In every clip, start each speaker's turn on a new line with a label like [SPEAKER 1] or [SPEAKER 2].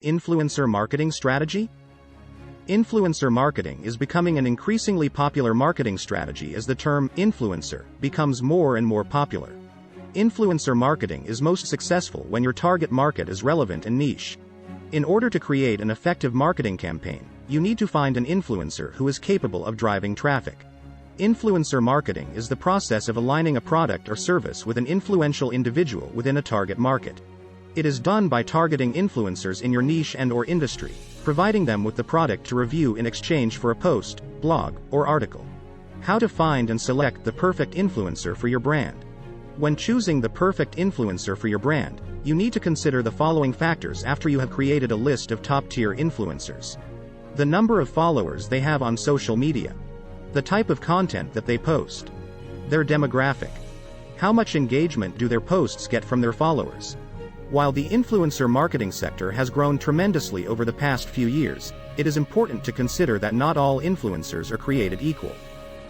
[SPEAKER 1] Influencer marketing strategy? Influencer marketing is becoming an increasingly popular marketing strategy as the term influencer becomes more and more popular. Influencer marketing is most successful when your target market is relevant and niche. In order to create an effective marketing campaign, you need to find an influencer who is capable of driving traffic. Influencer marketing is the process of aligning a product or service with an influential individual within a target market. It is done by targeting influencers in your niche and/or industry, providing them with the product to review in exchange for a post, blog, or article. How to find and select the perfect influencer for your brand. When choosing the perfect influencer for your brand, you need to consider the following factors after you have created a list of top-tier influencers. The number of followers they have on social media. The type of content that they post. Their demographic. How much engagement do their posts get from their followers? While the influencer marketing sector has grown tremendously over the past few years, it is important to consider that not all influencers are created equal.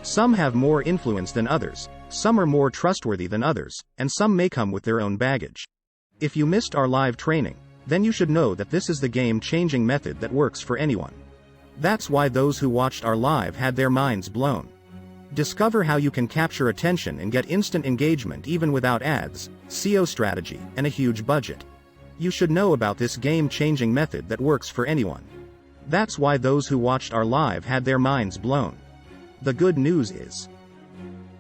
[SPEAKER 1] Some have more influence than others, some are more trustworthy than others, and some may come with their own baggage. If you missed our live training, then you should know that this is the game-changing method that works for anyone. That's why those who watched our live had their minds blown. Discover how you can capture attention and get instant engagement even without ads, SEO strategy, and a huge budget. You should know about this game-changing method that works for anyone. That's why those who watched our live had their minds blown. The good news is,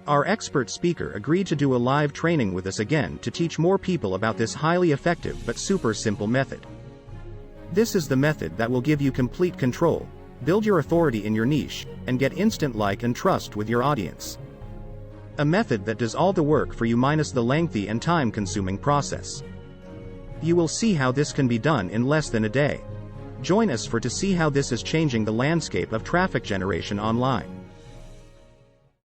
[SPEAKER 1] our expert speaker agreed to do a live training with us again to teach more people about this highly effective but super simple method. This is the method that will give you complete control, build your authority in your niche, and get instant like and trust with your audience. A method that does all the work for you minus the lengthy and time-consuming process. You will see how this can be done in less than a day. Join us to see how this is changing the landscape of traffic generation online.